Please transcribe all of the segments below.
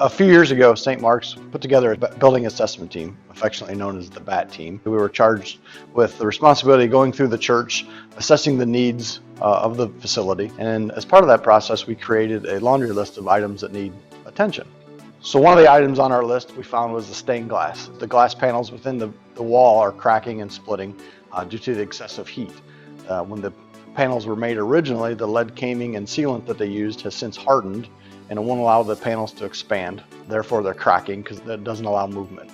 A few years ago, St. Mark's put together a building assessment team, affectionately known as the BAT team. We were charged with the responsibility of going through the church, assessing the needs of the facility. And as part of that process, we created a laundry list of items that need attention. So one of the items on our list we found was the stained glass. The glass panels within the wall are cracking and splitting due to the excessive heat. When the panels were made originally, the lead caming and sealant that they used has since hardened, and it won't allow the panels to expand. Therefore, they're cracking because that doesn't allow movement.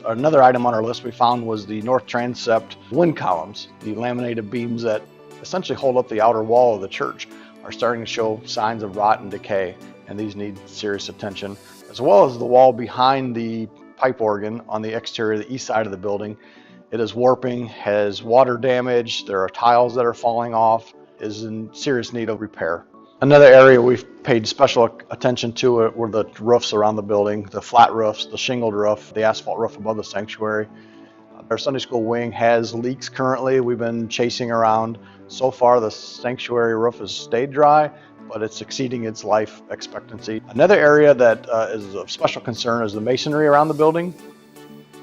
Another item on our list we found was the north transept wind columns. The laminated beams that essentially hold up the outer wall of the church are starting to show signs of rot and decay, and these need serious attention, as well as the wall behind the pipe organ on the exterior, the east side of the building. It is warping, has water damage, there are tiles that are falling off, is in serious need of repair. Another area we've paid special attention to were the roofs around the building, the flat roofs, the shingled roof, the asphalt roof above the sanctuary. Our Sunday school wing has leaks currently. We've been chasing around. So far, the sanctuary roof has stayed dry, but it's exceeding its life expectancy. Another area that is of special concern is the masonry around the building.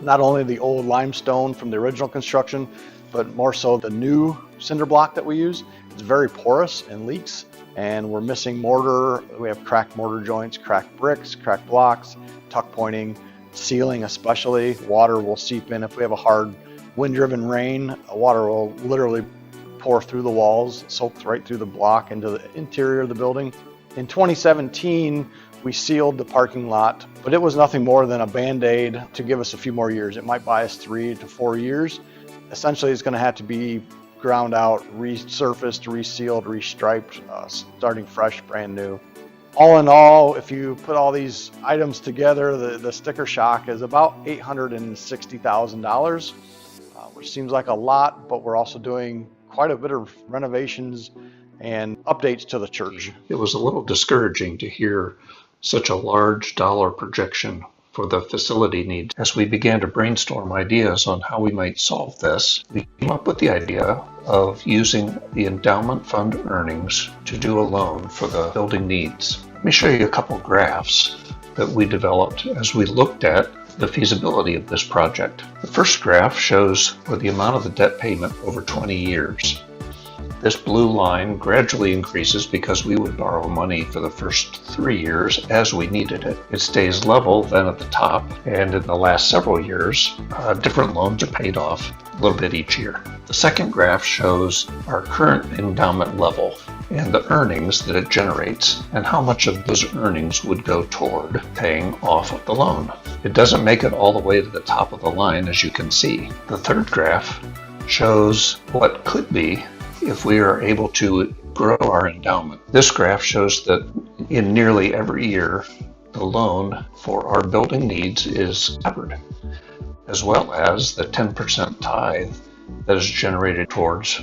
Not only the old limestone from the original construction, but more so the new cinder block that we use. It's very porous and leaks, and we're missing mortar. We have cracked mortar joints, cracked bricks, cracked blocks, tuck pointing, ceiling especially. Water will seep in. If we have a hard wind-driven rain, water will literally pour through the walls, soak right through the block into the interior of the building. In 2017, we sealed the parking lot, but it was nothing more than a Band-Aid to give us a few more years. It might buy us 3 to 4 years. Essentially, it's going to have to be ground out, resurfaced, resealed, restriped, starting fresh, brand new. All in all, if you put all these items together, the sticker shock is about $860,000, which seems like a lot, but we're also doing quite a bit of renovations and updates to the church. It was a little discouraging to hear such a large dollar projection for the facility needs. As we began to brainstorm ideas on how we might solve this, we came up with the idea of using the endowment fund earnings to do a loan for the building needs. Let me show you a couple graphs that we developed as we looked at the feasibility of this project. The first graph shows the amount of the debt payment over 20 years. This blue line gradually increases because we would borrow money for the first 3 years as we needed it. It stays level then at the top, and in the last several years, different loans are paid off a little bit each year. The second graph shows our current endowment level and the earnings that it generates and how much of those earnings would go toward paying off the loan. It doesn't make it all the way to the top of the line, as you can see. The third graph shows what could be if we are able to grow our endowment. This graph shows that in nearly every year, the loan for our building needs is covered, as well as the 10% tithe that is generated towards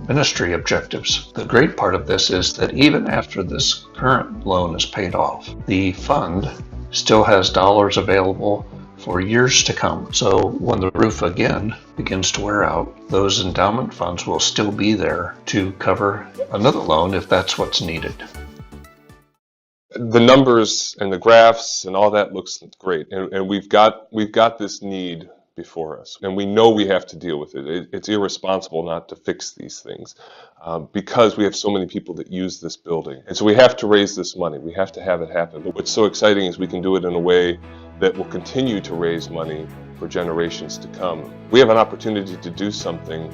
ministry objectives. The great part of this is that even after this current loan is paid off, the fund still has dollars available for years to come. So when the roof again begins to wear out, those endowment funds will still be there to cover another loan if that's what's needed. The numbers and the graphs and all that looks great, and we've got this need before us, and we know we have to deal with it. It's irresponsible not to fix these things because we have so many people that use this building, and so we have to raise this money. We have to have it happen. But what's so exciting is we can do it in a way that will continue to raise money for generations to come. We have an opportunity to do something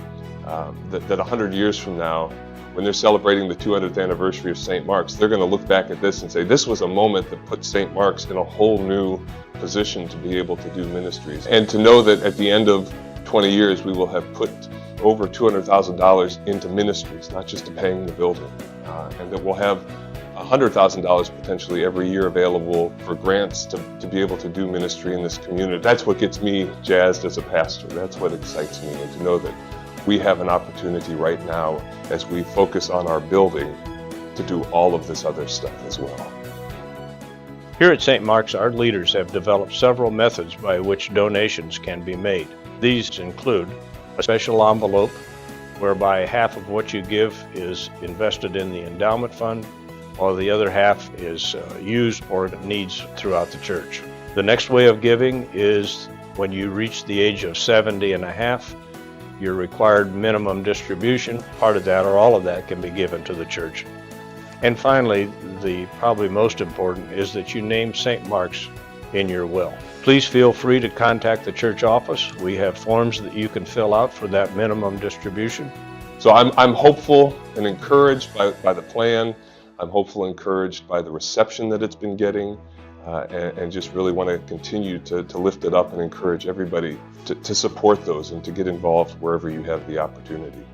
that 100 years from now, when they're celebrating the 200th anniversary of St. Mark's, they're going to look back at this and say, this was a moment that put St. Mark's in a whole new position to be able to do ministries. And to know that at the end of 20 years, we will have put over $200,000 into ministries, not just to paying the building, and that we'll have $100,000 potentially every year available for grants to be able to do ministry in this community. That's what gets me jazzed as a pastor. That's what excites me, and to know that we have an opportunity right now as we focus on our building to do all of this other stuff as well. Here at St. Mark's, our leaders have developed several methods by which donations can be made. These include a special envelope whereby half of what you give is invested in the endowment fund, while the other half is used or needs throughout the church. The next way of giving is when you reach the age of 70 and a half, your required minimum distribution, part of that or all of that can be given to the church. And finally, the probably most important is that you name St. Mark's in your will. Please feel free to contact the church office. We have forms that you can fill out for that minimum distribution. So I'm hopeful and encouraged by the plan. I'm hopeful and encouraged by the reception that it's been getting, and just really want to continue to lift it up and encourage everybody to support those and to get involved wherever you have the opportunity.